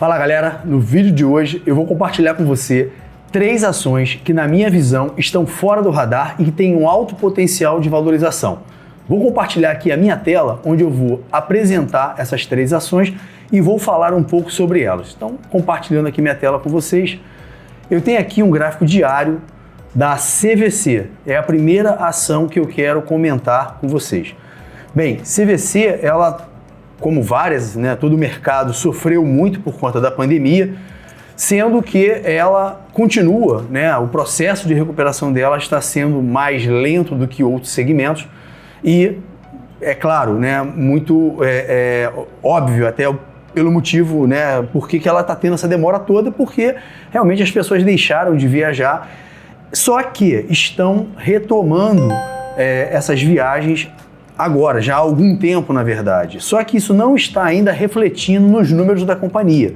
Fala galera, no vídeo de hoje eu vou compartilhar com você 3 ações que na minha visão estão fora do radar e que têm um alto potencial de valorização. Vou compartilhar aqui a minha tela onde eu vou apresentar essas 3 ações e vou falar um pouco sobre elas. Então, compartilhando aqui minha tela com vocês, eu tenho aqui um gráfico diário da CVC. É a primeira ação que eu quero comentar com vocês. Bem, CVC, ela, como várias, todo o mercado sofreu muito por conta da pandemia, sendo que ela continua, o processo de recuperação dela está sendo mais lento do que outros segmentos e, é claro, muito óbvio até pelo motivo, por que ela está tendo essa demora toda, porque realmente as pessoas deixaram de viajar, só que estão retomando essas viagens agora, já há algum tempo, na verdade. Só que isso não está ainda refletindo nos números da companhia.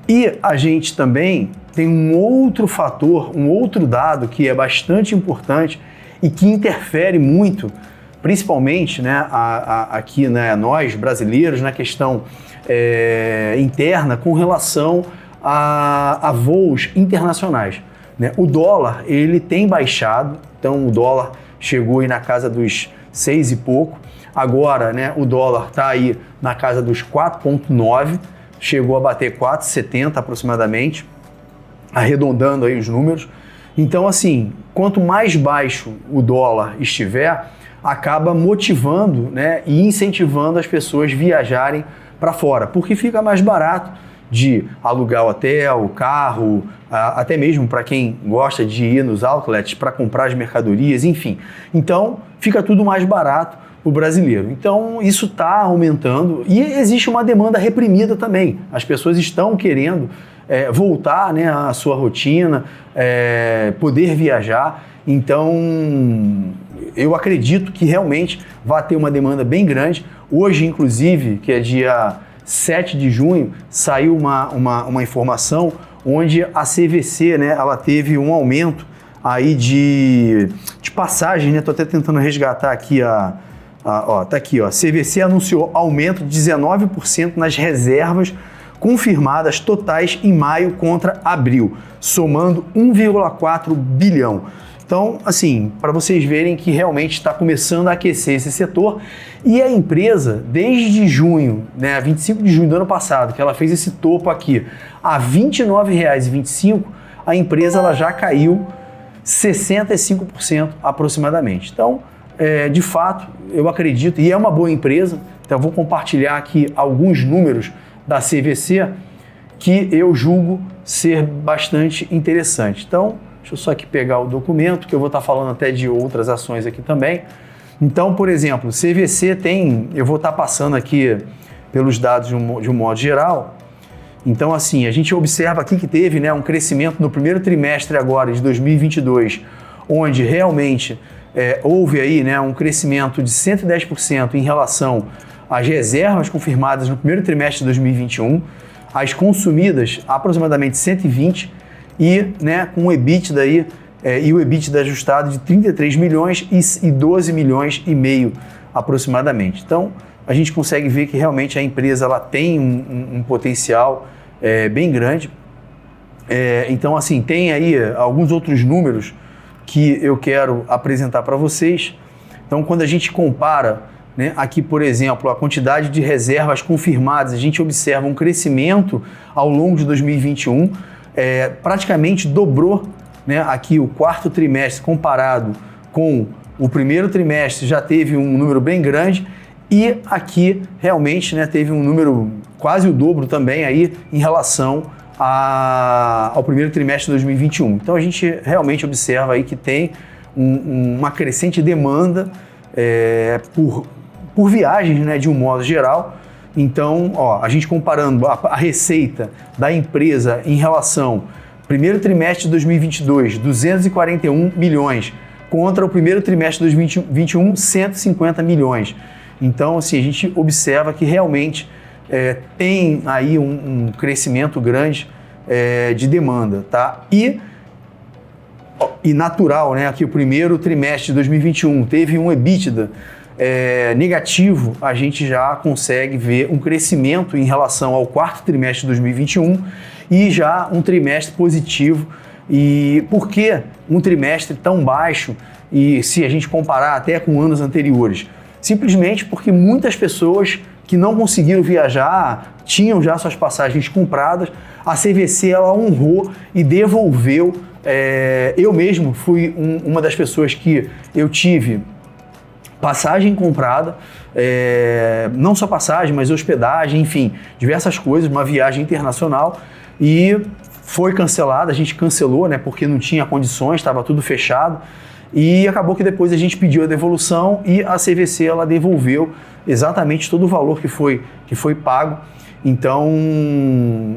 E a gente também tem um outro fator, um outro dado que é bastante importante e que interfere muito, principalmente aqui nós brasileiros, na questão interna com relação a voos internacionais. O dólar, ele tem baixado, então o dólar chegou aí na casa dos 6 e pouco, agora o dólar está aí na casa dos 4,9, chegou a bater 4,70 aproximadamente, arredondando aí os números. Então assim, quanto mais baixo o dólar estiver, acaba motivando e incentivando as pessoas viajarem para fora, porque fica mais barato de alugar o hotel, o carro, até mesmo para quem gosta de ir nos outlets para comprar as mercadorias, enfim. Então, fica tudo mais barato para o brasileiro. Então, isso está aumentando e existe uma demanda reprimida também. As pessoas estão querendo voltar à sua rotina, poder viajar. Então, eu acredito que realmente vai ter uma demanda bem grande. Hoje, inclusive, que é dia 7 de junho, saiu uma informação onde a CVC, ela teve um aumento aí de passagem, Estou até tentando resgatar aqui tá aqui, ó. CVC anunciou aumento de 19% nas reservas confirmadas totais em maio contra abril, somando 1,4 bilhão. Então, assim, para vocês verem que realmente está começando a aquecer esse setor e a empresa, desde junho, 25 de junho do ano passado, que ela fez esse topo aqui, a R$ 29,25, a empresa ela já caiu 65% aproximadamente. Então, de fato, eu acredito, e é uma boa empresa, então eu vou compartilhar aqui alguns números da CVC que eu julgo ser bastante interessante. Então, deixa eu só aqui pegar o documento, que eu vou estar falando até de outras ações aqui também. Então, por exemplo, CVC tem, eu vou estar passando aqui pelos dados de um modo geral. Então, assim, a gente observa aqui que teve um crescimento no primeiro trimestre agora de 2022, onde realmente houve aí um crescimento de 110% em relação às reservas confirmadas no primeiro trimestre de 2021, as consumidas aproximadamente 120%, e com o EBITDA aí, e o EBITDA ajustado de 33 milhões e 12 milhões e meio aproximadamente. Então, a gente consegue ver que realmente a empresa ela tem um potencial bem grande. Então, assim, tem aí alguns outros números que eu quero apresentar para vocês. Então, quando a gente compara, aqui, por exemplo, a quantidade de reservas confirmadas, a gente observa um crescimento ao longo de 2021, praticamente dobrou, aqui o quarto trimestre comparado com o primeiro trimestre já teve um número bem grande e aqui realmente teve um número quase o dobro também aí em relação ao primeiro trimestre de 2021. Então a gente realmente observa aí que tem uma crescente demanda por viagens, de um modo geral. Então, a gente comparando a receita da empresa em relação ao primeiro trimestre de 2022, 241 milhões, contra o primeiro trimestre de 2021, 150 milhões. Então, assim, a gente observa que realmente tem aí um crescimento grande de demanda, tá? E natural, que o primeiro trimestre de 2021 teve um EBITDA negativo, a gente já consegue ver um crescimento em relação ao quarto trimestre de 2021 e já um trimestre positivo. E por que um trimestre tão baixo, e se a gente comparar até com anos anteriores? Simplesmente porque muitas pessoas que não conseguiram viajar, tinham já suas passagens compradas, a CVC ela honrou e devolveu. Eu mesmo fui uma das pessoas que eu tive passagem comprada, não só passagem, mas hospedagem, enfim, diversas coisas, uma viagem internacional, e foi cancelada, a gente cancelou, né, porque não tinha condições, estava tudo fechado, e acabou que depois a gente pediu a devolução e a CVC ela devolveu exatamente todo o valor que foi pago. Então,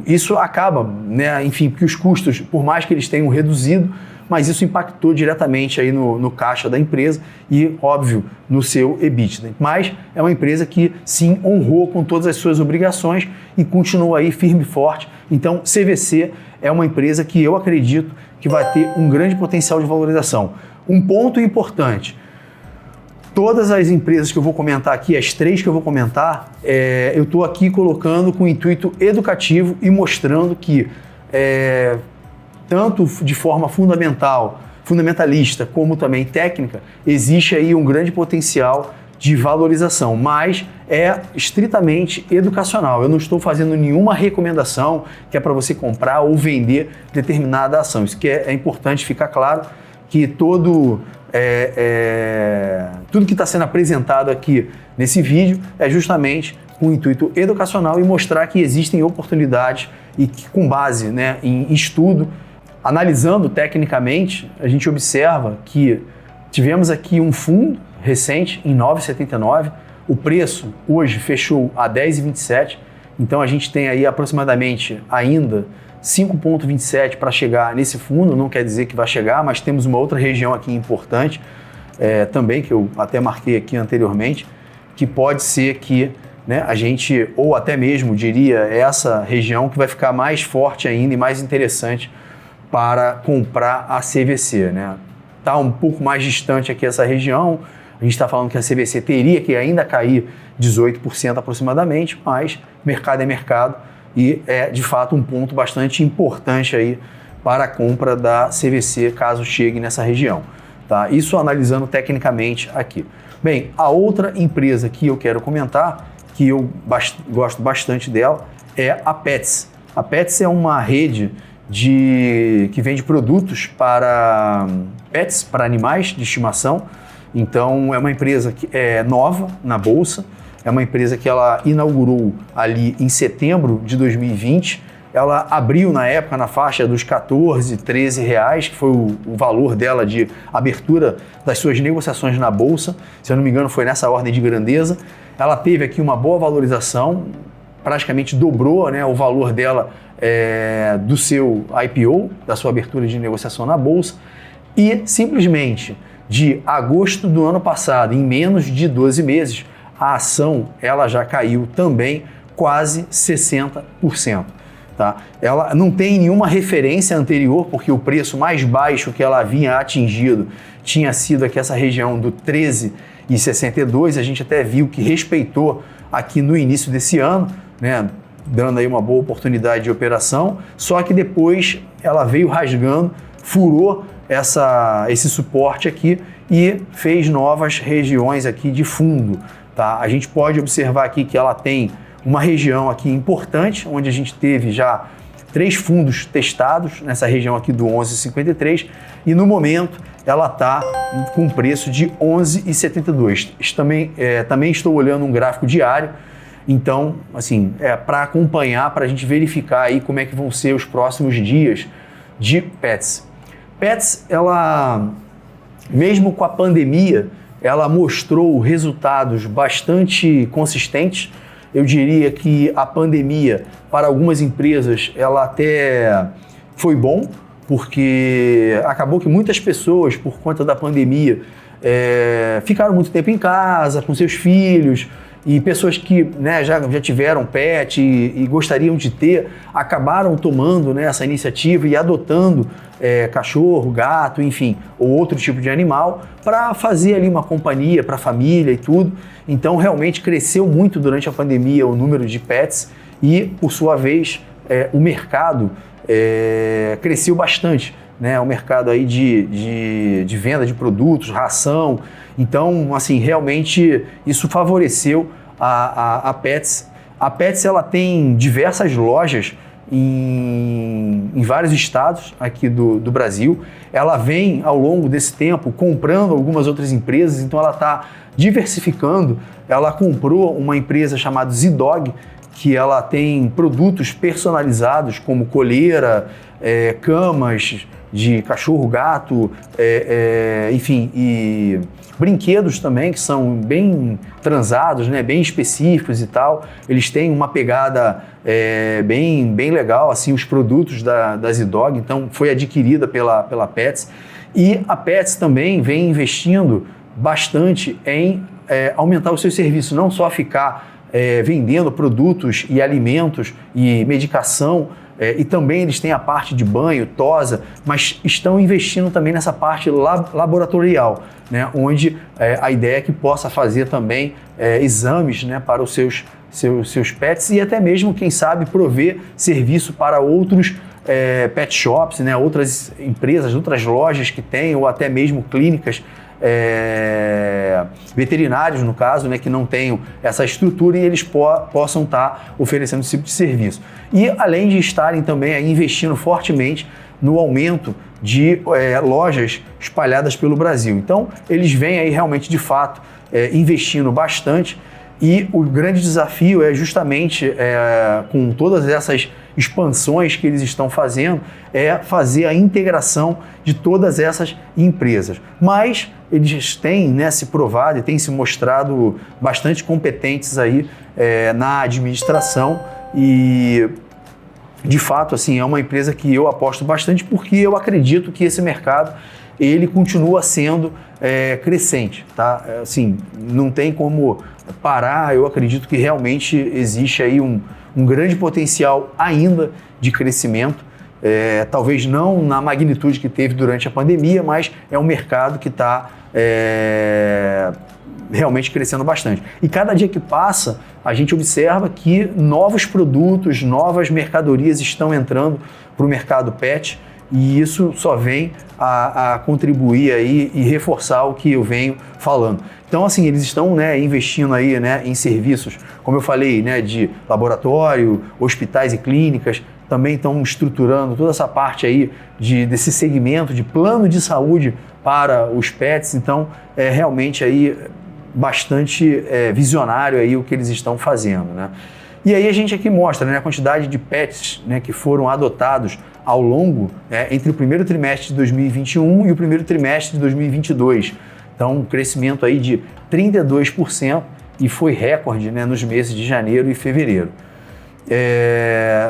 isso acaba, né, enfim, porque os custos, por mais que eles tenham reduzido, mas isso impactou diretamente aí no caixa da empresa e, óbvio, no seu EBITDA. Mas é uma empresa que, sim, honrou com todas as suas obrigações e continua aí firme e forte. Então, CVC é uma empresa que eu acredito que vai ter um grande potencial de valorização. Um ponto importante, todas as empresas que eu vou comentar aqui, as 3 que eu vou comentar, eu estou aqui colocando com intuito educativo e mostrando que tanto de forma fundamentalista, como também técnica, existe aí um grande potencial de valorização, mas é estritamente educacional. Eu não estou fazendo nenhuma recomendação que é para você comprar ou vender determinada ação. Isso que é importante ficar claro, que tudo que está sendo apresentado aqui nesse vídeo é justamente com o intuito educacional e mostrar que existem oportunidades e que, com base, né, em estudo, analisando tecnicamente, a gente observa que tivemos aqui um fundo recente em 9,79, o preço hoje fechou a 10,27, então a gente tem aí aproximadamente ainda 5,27 para chegar nesse fundo, não quer dizer que vai chegar, mas temos uma outra região aqui importante também, que eu até marquei aqui anteriormente, que pode ser que, né, a gente, ou até mesmo diria, essa região que vai ficar mais forte ainda e mais interessante para comprar a CVC, né? Está um pouco mais distante aqui essa região, a gente está falando que a CVC teria que ainda cair 18% aproximadamente, mas mercado é mercado e é de fato um ponto bastante importante aí para a compra da CVC caso chegue nessa região, tá? Isso analisando tecnicamente aqui. Bem, a outra empresa que eu quero comentar, que eu gosto bastante dela, é a Petz. A Petz é uma rede que vende produtos para pets, para animais de estimação. Então é uma empresa que é nova na bolsa, é uma empresa que ela inaugurou ali em setembro de 2020. Ela abriu na época na faixa dos 14, 13 reais, que foi o valor dela de abertura das suas negociações na bolsa. Se eu não me engano, foi nessa ordem de grandeza. Ela teve aqui uma boa valorização, praticamente dobrou, né, o valor dela do seu IPO, da sua abertura de negociação na bolsa, e simplesmente de agosto do ano passado, em menos de 12 meses, a ação ela já caiu também quase 60%. Tá? Ela não tem nenhuma referência anterior, porque o preço mais baixo que ela havia atingido tinha sido aqui essa região do 13,62, a gente até viu que respeitou aqui no início desse ano, né, dando aí uma boa oportunidade de operação, só que depois ela veio rasgando, furou esse suporte aqui e fez novas regiões aqui de fundo. Tá? A gente pode observar aqui que ela tem uma região aqui importante, onde a gente teve já 3 fundos testados nessa região aqui do 11,53 e no momento ela está com preço de 11,72. Também estou olhando um gráfico diário, então, assim, para acompanhar, para a gente verificar aí como é que vão ser os próximos dias de Petz. Petz, ela, mesmo com a pandemia, ela mostrou resultados bastante consistentes. Eu diria que a pandemia, para algumas empresas, ela até foi bom, porque acabou que muitas pessoas, por conta da pandemia, ficaram muito tempo em casa, com seus filhos, e pessoas que, né, já tiveram pet e gostariam de ter, acabaram tomando, né, essa iniciativa e adotando cachorro, gato, enfim, ou outro tipo de animal, para fazer ali uma companhia para a família e tudo. Então, realmente cresceu muito durante a pandemia o número de pets e, por sua vez, o mercado cresceu bastante, né? O mercado aí de venda de produtos, ração. Então, assim, realmente isso favoreceu a Petz. A Petz, ela tem diversas lojas em vários estados aqui do Brasil. Ela vem, ao longo desse tempo, comprando algumas outras empresas, então ela está diversificando. Ela comprou uma empresa chamada Z-Dog, que ela tem produtos personalizados como coleira, camas de cachorro, gato, enfim, e brinquedos também que são bem transados, né, bem específicos e tal. Eles têm uma pegada bem legal, assim, os produtos da Z-Dog, então foi adquirida pela Petz. E a Petz também vem investindo bastante em aumentar os seus serviços, não só ficar vendendo produtos e alimentos e medicação, e também eles têm a parte de banho, tosa, mas estão investindo também nessa parte laboratorial, né, onde a ideia é que possa fazer também exames, né, para os seus pets e até mesmo, quem sabe, prover serviço para outros pet shops, né, outras empresas, outras lojas que têm, ou até mesmo clínicas veterinários, no caso, né, que não tenham essa estrutura e eles possam estar oferecendo esse tipo de serviço. E além de estarem também aí investindo fortemente no aumento de lojas espalhadas pelo Brasil. Então, eles vêm aí realmente, de fato, investindo bastante. E o grande desafio é justamente, com todas essas expansões que eles estão fazendo, fazer a integração de todas essas empresas. Mas eles têm, né, se provado e têm se mostrado bastante competentes aí na administração e, de fato, assim, é uma empresa que eu aposto bastante porque eu acredito que esse mercado ele continua sendo crescente, tá? Assim, não tem como parar. Eu acredito que realmente existe aí um grande potencial ainda de crescimento, talvez não na magnitude que teve durante a pandemia, mas é um mercado que está realmente crescendo bastante. E cada dia que passa, a gente observa que novos produtos, novas mercadorias estão entrando para o mercado pet, e isso só vem a contribuir aí e reforçar o que eu venho falando. Então, assim, eles estão, né, investindo aí, né, em serviços, como eu falei, né, de laboratório, hospitais e clínicas, também estão estruturando toda essa parte aí desse segmento de plano de saúde para os pets. Então, é realmente aí bastante visionário aí o que eles estão fazendo, né? E aí a gente aqui mostra, né, a quantidade de pets, né, que foram adotados ao longo, entre o primeiro trimestre de 2021 e o primeiro trimestre de 2022. Então, um crescimento aí de 32% e foi recorde, né, nos meses de janeiro e fevereiro.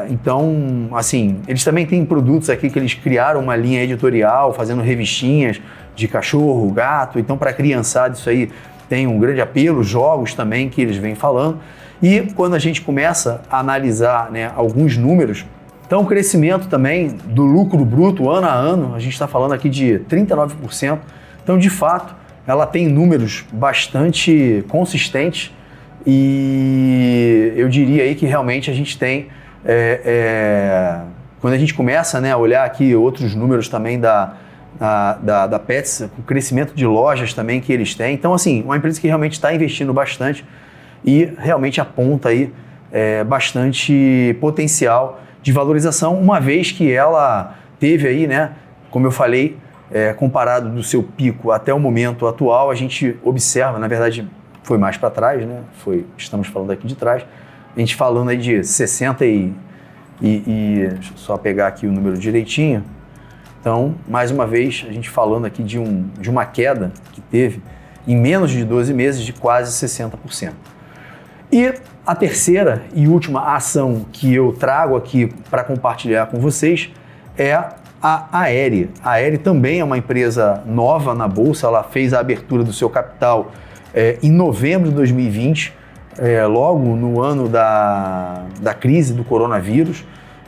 Então, assim, eles também têm produtos aqui que eles criaram uma linha editorial, fazendo revistinhas de cachorro, gato. Então, para a criançada, isso aí tem um grande apelo, jogos também que eles vêm falando. E quando a gente começa a analisar, né, alguns números, então o crescimento também do lucro bruto ano a ano, a gente está falando aqui de 39%. Então, de fato, ela tem números bastante consistentes e eu diria aí que realmente a gente tem, quando a gente começa, né, a olhar aqui outros números também da Petz, o crescimento de lojas também que eles têm. Então, assim, uma empresa que realmente está investindo bastante e realmente aponta aí bastante potencial de valorização, uma vez que ela teve aí, né, como eu falei, comparado do seu pico até o momento atual, a gente observa, na verdade, foi mais para trás, né? Estamos falando aqui de trás, a gente falando aí de 60 deixa eu só pegar aqui o número direitinho. Então, mais uma vez, a gente falando aqui de uma queda que teve em menos de 12 meses de quase 60%. E a terceira e última ação que eu trago aqui para compartilhar com vocês é a Aery. A Aery também é uma empresa nova na Bolsa, ela fez a abertura do seu capital em novembro de 2020, logo no ano da crise do coronavírus.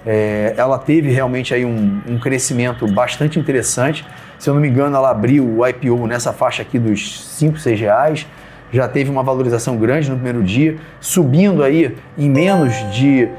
ela teve realmente aí um crescimento bastante interessante. Se eu não me engano, ela abriu o IPO nessa faixa aqui dos 5, 6 reais, já teve uma valorização grande no primeiro dia, subindo aí em menos de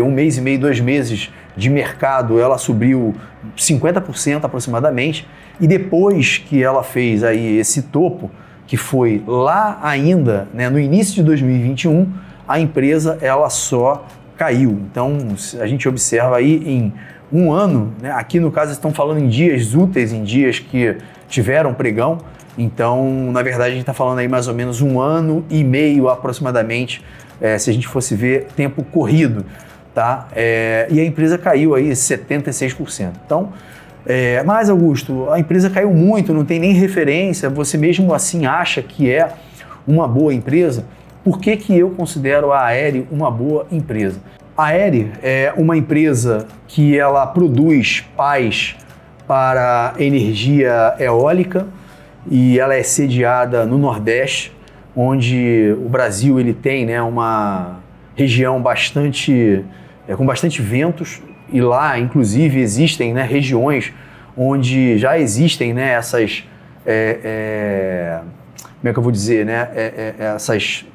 1 mês e meio, 2 meses de mercado, ela subiu 50% aproximadamente, e depois que ela fez aí esse topo, que foi lá ainda, né, no início de 2021, a empresa ela só caiu. Então a gente observa aí em um ano, né, aqui no caso estão falando em dias úteis, em dias que tiveram pregão, então na verdade a gente está falando aí mais ou menos 1 ano e meio aproximadamente, se a gente fosse ver tempo corrido, tá? E a empresa caiu aí 76%. Então, mas Augusto, a empresa caiu muito, não tem nem referência, você mesmo assim acha que é uma boa empresa? Por que que eu considero a Aere uma boa empresa? A Aere é uma empresa que ela produz pás para energia eólica e ela é sediada no Nordeste, onde o Brasil ele tem, né, uma região com bastante ventos, e lá inclusive existem, né, regiões onde já existem, né, essas como é que eu vou dizer, né, essas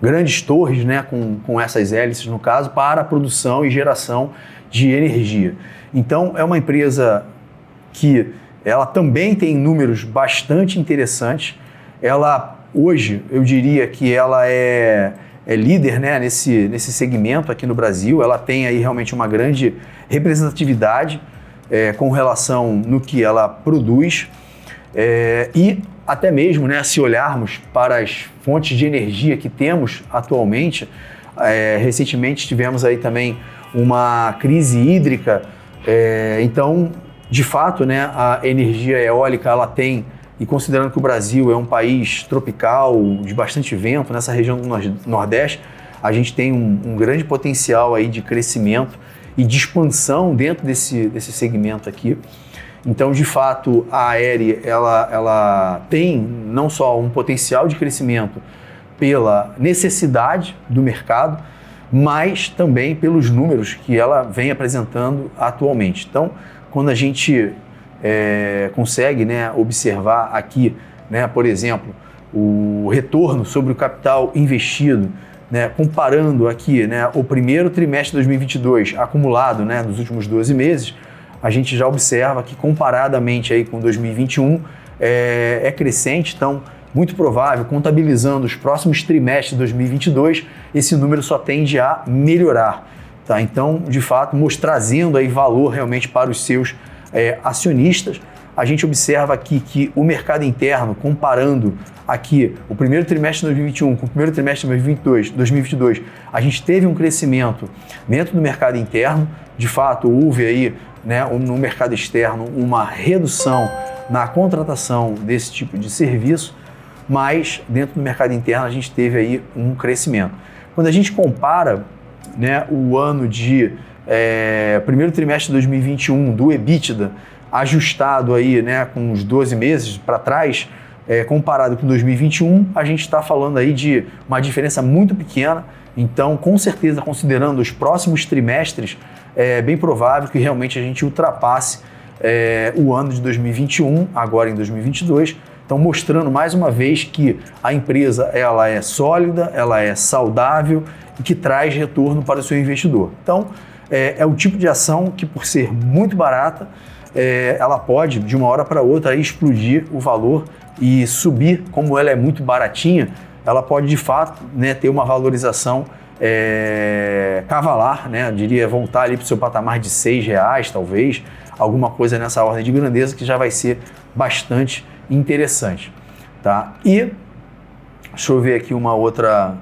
grandes torres, né, com essas hélices, no caso, para a produção e geração de energia. Então, é uma empresa que ela também tem números bastante interessantes. Ela, hoje, eu diria que ela é líder, né, nesse segmento aqui no Brasil. Ela tem aí realmente uma grande representatividade com relação no que ela produz. E até mesmo, né, se olharmos para as fontes de energia que temos atualmente, recentemente tivemos aí também uma crise hídrica, então, de fato, né, a energia eólica ela tem, e considerando que o Brasil é um país tropical, de bastante vento, nessa região do Nordeste, a gente tem um grande potencial aí de crescimento e de expansão dentro desse segmento aqui. Então, de fato, a Aere ela tem não só um potencial de crescimento pela necessidade do mercado, mas também pelos números que ela vem apresentando atualmente. Então, quando a gente consegue, né, observar aqui, né, por exemplo, o retorno sobre o capital investido, né, comparando aqui, né, o primeiro trimestre de 2022 acumulado, né, nos últimos 12 meses, a gente já observa que comparadamente aí com 2021 é crescente, então muito provável, contabilizando os próximos trimestres de 2022, esse número só tende a melhorar. Tá? Então, de fato, trazendo aí valor realmente para os seus acionistas. A gente observa aqui que o mercado interno, comparando aqui o primeiro trimestre de 2021 com o primeiro trimestre de 2022, a gente teve um crescimento dentro do mercado interno. De fato, houve aí, né, no mercado externo uma redução na contratação desse tipo de serviço, mas dentro do mercado interno a gente teve aí um crescimento. Quando a gente compara, né, o ano de primeiro trimestre de 2021 do EBITDA ajustado aí, né, com os 12 meses para trás, comparado com 2021, a gente está falando aí de uma diferença muito pequena. Então, com certeza, considerando os próximos trimestres, é bem provável que realmente a gente ultrapasse o ano de 2021, agora em 2022. Então, mostrando mais uma vez que a empresa ela é sólida, ela é saudável e que traz retorno para o seu investidor. Então, é o tipo de ação que, por ser muito barata, ela pode, de uma hora para outra, aí, explodir o valor e subir. Como ela é muito baratinha, ela pode, de fato, né, ter uma valorização cavalar, né? Eu diria voltar ali para o seu patamar de R$6, talvez, alguma coisa nessa ordem de grandeza que já vai ser bastante interessante, tá? E deixa eu ver aqui uma outra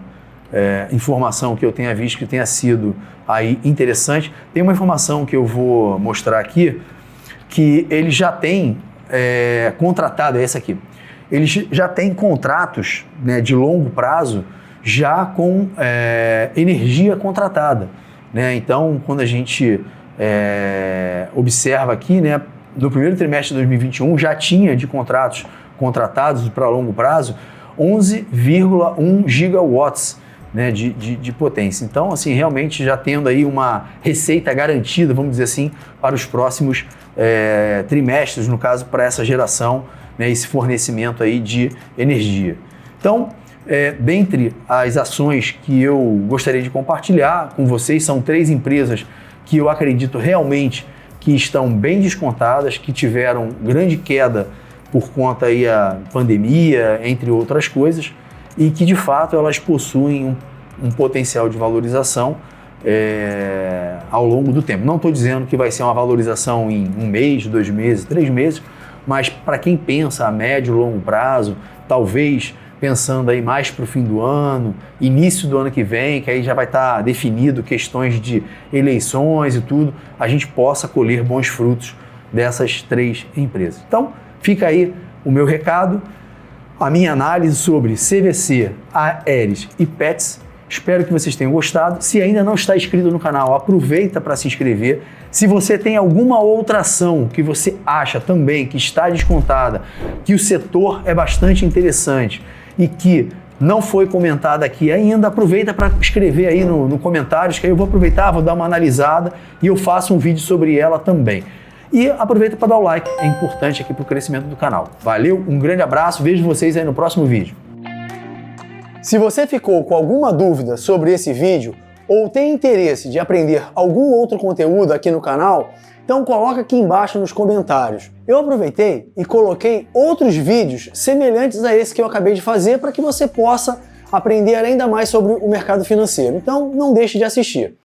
informação que eu tenha visto que tenha sido aí interessante. Tem uma informação que eu vou mostrar aqui que ele já tem contratado, é essa aqui. Eles já têm contratos, né, de longo prazo já com energia contratada, né? Então, quando a gente observa aqui, né, no primeiro trimestre de 2021 já tinha de contratos contratados para longo prazo 11,1 gigawatts, né, de potência. Então, assim, realmente já tendo aí uma receita garantida, vamos dizer assim, para os próximos trimestres, no caso, para essa geração, né, esse fornecimento aí de energia. Então, dentre as ações que eu gostaria de compartilhar com vocês, são 3 empresas que eu acredito realmente que estão bem descontadas, que tiveram grande queda por conta aí da pandemia, entre outras coisas, e que de fato elas possuem um potencial de valorização ao longo do tempo. Não estou dizendo que vai ser uma valorização em 1 mês, 2 meses, 3 meses, mas para quem pensa a médio e longo prazo, talvez pensando aí mais para o fim do ano, início do ano que vem, que aí já vai estar definido questões de eleições e tudo, a gente possa colher bons frutos dessas 3 empresas. Então, fica aí o meu recado, a minha análise sobre CVC, Aeris e Petz. Espero que vocês tenham gostado. Se ainda não está inscrito no canal, aproveita para se inscrever. Se você tem alguma outra ação que você acha também que está descontada, que o setor é bastante interessante e que não foi comentada aqui ainda, aproveita para escrever aí no comentários, que aí eu vou aproveitar, vou dar uma analisada e eu faço um vídeo sobre ela também. E aproveita para dar o like, é importante aqui para o crescimento do canal. Valeu, um grande abraço, vejo vocês aí no próximo vídeo. Se você ficou com alguma dúvida sobre esse vídeo ou tem interesse de aprender algum outro conteúdo aqui no canal, então coloca aqui embaixo nos comentários. Eu aproveitei e coloquei outros vídeos semelhantes a esse que eu acabei de fazer para que você possa aprender ainda mais sobre o mercado financeiro. Então não deixe de assistir.